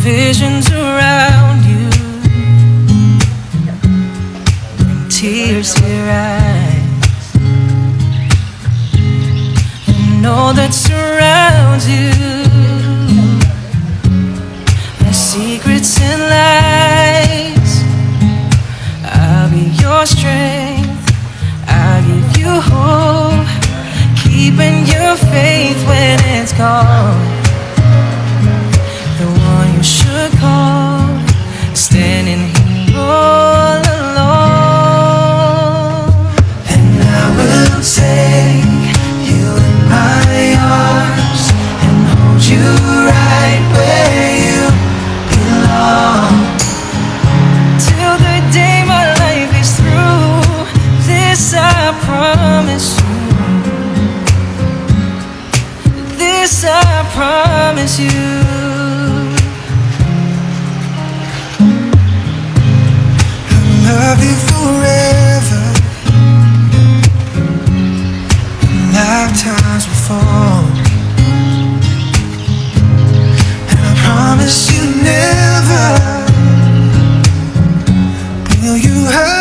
visions around you bring tears to your eyes, and all that surrounds you are secrets and lies. I'll be your strength, I'll give you hope, keeping your faith when it's gone. The one you should call, standing here all alone. And I will take you in my arms and hold you right where you belong, till the day my life is through. This I promise you, this I promise you. Love you forever, lifetimes before, and I promise you never will you hurt